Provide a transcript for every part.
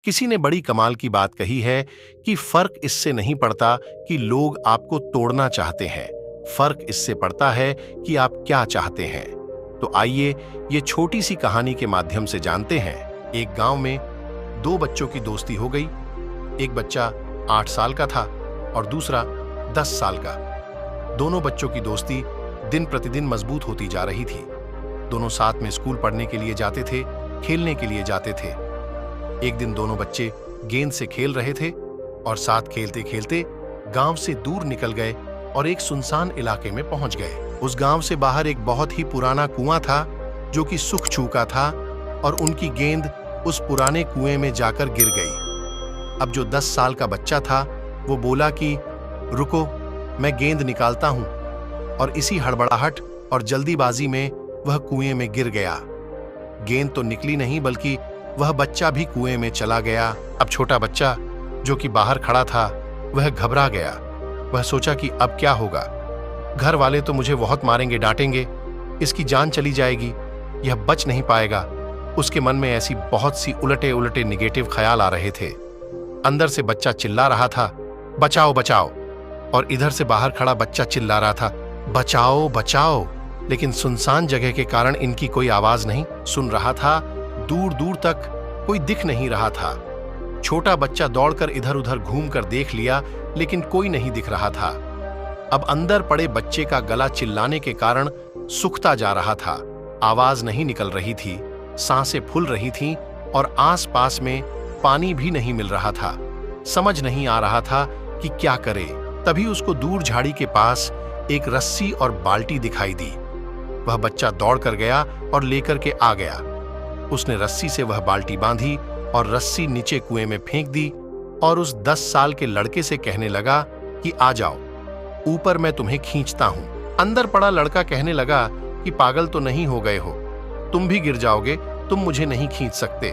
किसी ने बड़ी कमाल की बात कही है कि फर्क इससे नहीं पड़ता कि लोग आपको तोड़ना चाहते हैं, फर्क इससे पड़ता है कि आप क्या चाहते हैं। तो आइए ये छोटी सी कहानी के माध्यम से जानते हैं। एक गांव में दो बच्चों की दोस्ती हो गई। एक बच्चा 8 साल का था और दूसरा 10 साल का। दोनों बच्चों की दोस्ती दिन प्रतिदिन मजबूत होती जा रही थी। दोनों साथ में स्कूल पढ़ने के लिए जाते थे, खेलने के लिए जाते थे। एक दिन दोनों बच्चे गेंद से खेल रहे थे और साथ खेलते खेलते गांव से दूर निकल गए और एक सुनसान इलाके में पहुंच गए। उस गांव से बाहर एक बहुत ही पुराना कुआं था जो कि सूख चुका था और उनकी गेंद उस पुराने कुएं में जाकर गिर गई। अब जो 10 साल का बच्चा था वो बोला कि रुको, मैं गेंद निकालता हूं, और इसी हड़बड़ाहट और जल्दीबाजी में वह कुएं में गिर गया। गेंद तो निकली नहीं बल्कि वह बच्चा भी कुएं में चला गया। अब छोटा बच्चा जो कि बाहर खड़ा था वह घबरा गया। वह सोचा कि अब क्या होगा, घर वाले तो मुझे बहुत मारेंगे, डांटेंगे, इसकी जान चली जाएगी, यह बच नहीं पाएगा। उसके मन में ऐसी बहुत सी उलटे उलटे निगेटिव ख्याल आ रहे थे। अंदर से बच्चा चिल्ला रहा था, बचाओ बचाओ, और इधर से बाहर खड़ा बच्चा चिल्ला रहा था, बचाओ बचाओ। लेकिन सुनसान जगह के कारण इनकी कोई आवाज नहीं सुन रहा था। दूर दूर तक कोई दिख नहीं रहा था। छोटा बच्चा दौड़कर इधर उधर घूमकर देख लिया लेकिन कोई नहीं दिख रहा था। अब अंदर पड़े बच्चे का गला चिल्लाने के कारण सूखता जा रहा था। आवाज नहीं निकल रही थी, सांसें फूल रही थीं और आसपास में पानी भी नहीं मिल रहा था। समझ नहीं आ रहा था कि क्या करे। तभी उसको दूर झाड़ी के पास एक रस्सी और बाल्टी दिखाई दी। वह बच्चा दौड़ कर गया और लेकर के आ गया। उसने रस्सी से वह बाल्टी बांधी और रस्सी नीचे कुएं में फेंक दी और उस 10 साल के लड़के से कहने लगा कि आ जाओ, ऊपर मैं तुम्हें खींचता हूं। अंदर पड़ा लड़का कहने लगा कि पागल तो नहीं हो गए हो, तुम भी गिर जाओगे, तुम मुझे नहीं खींच सकते।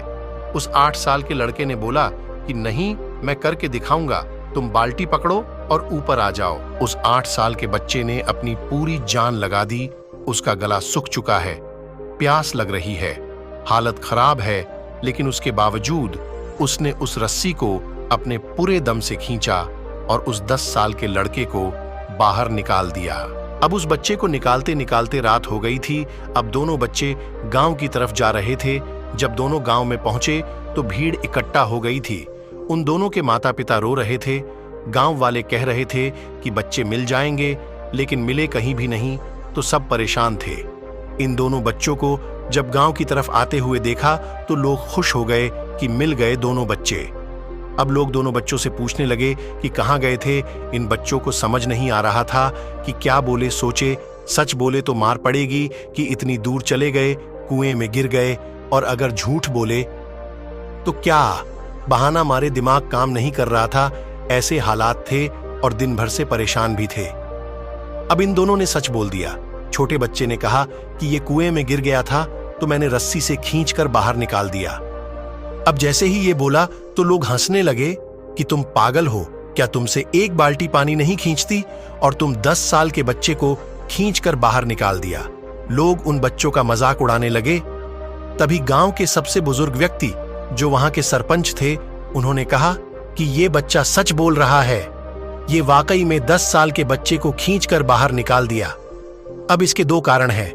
उस 8 साल के लड़के ने बोला कि नहीं, मैं करके दिखाऊंगा, तुम बाल्टी पकड़ो और ऊपर आ जाओ। उस 8 साल के बच्चे ने अपनी पूरी जान लगा दी। उसका गला सूख चुका है, प्यास लग रही है, हालत खराब है, लेकिन उसके बावजूद उसने उस रस्सी को अपने पूरे दम से खींचा और उस 10 साल के लड़के को बाहर निकाल दिया। अब उस बच्चे को निकालते निकालते रात हो गई थी। अब दोनों बच्चे गांव की तरफ जा रहे थे। जब दोनों गांव में पहुंचे तो भीड़ इकट्ठा हो गई थी। उन दोनों के माता पिता रो रहे थे। गांव वाले कह रहे थे कि बच्चे मिल जाएंगे, लेकिन मिले कहीं भी नहीं, तो सब परेशान थे। इन दोनों बच्चों को जब गांव की तरफ आते हुए देखा तो लोग खुश हो गए कि मिल गए दोनों बच्चे। अब लोग दोनों बच्चों से पूछने लगे कि कहाँ गए थे। इन बच्चों को समझ नहीं आ रहा था कि क्या बोले सोचे। सच बोले तो मार पड़ेगी कि इतनी दूर चले गए, कुएं में गिर गए, और अगर झूठ बोले तो क्या, बहाना मारे दिमाग काम नहीं कर रहा था। ऐसे हालात थे और दिन भर से परेशान भी थे। अब इन दोनों ने सच बोल दिया। छोटे बच्चे ने कहा कि ये कुएं में गिर गया था तो मैंने रस्सी से खींचकर बाहर निकाल दिया। अब जैसे ही ये बोला तो लोग हंसने लगे कि तुम पागल हो, क्या तुमसे एक बाल्टी पानी नहीं खींचती, और तुम 10 साल के बच्चे को खींचकर बाहर निकाल दिया। लोग उन बच्चों का मजाक उड़ाने लगे। तभी गांव के सबसे बुजुर्ग व्यक्ति जो वहां के सरपंच थे, उन्होंने कहा कि ये बच्चा सच बोल रहा है, ये वाकई में 10 साल के बच्चे को खींचकर बाहर निकाल दिया। अब इसके 2 कारण हैं।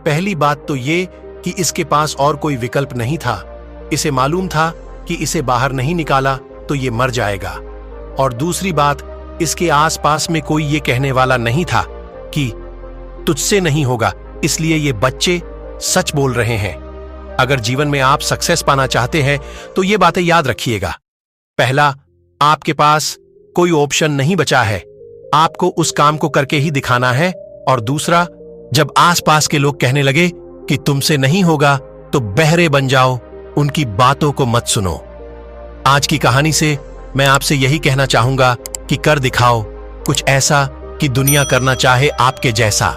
पहली बात तो ये कि इसके पास और कोई विकल्प नहीं था। इसे मालूम था कि इसे बाहर नहीं निकाला तो ये मर जाएगा। और दूसरी बात, इसके आसपास में कोई ये कहने वाला नहीं था कि तुझसे नहीं होगा, इसलिए ये बच्चे सच बोल रहे हैं। अगर जीवन में आप सक्सेस पाना चाहते हैं तो ये बातें याद रखिएगा। पहला, आपके पास कोई ऑप्शन नहीं बचा है, आपको उस काम को करके ही दिखाना है। और दूसरा, जब आसपास के लोग कहने लगे कि तुमसे नहीं होगा तो बहरे बन जाओ, उनकी बातों को मत सुनो। आज की कहानी से मैं आपसे यही कहना चाहूंगा कि कर दिखाओ कुछ ऐसा कि दुनिया करना चाहे आपके जैसा।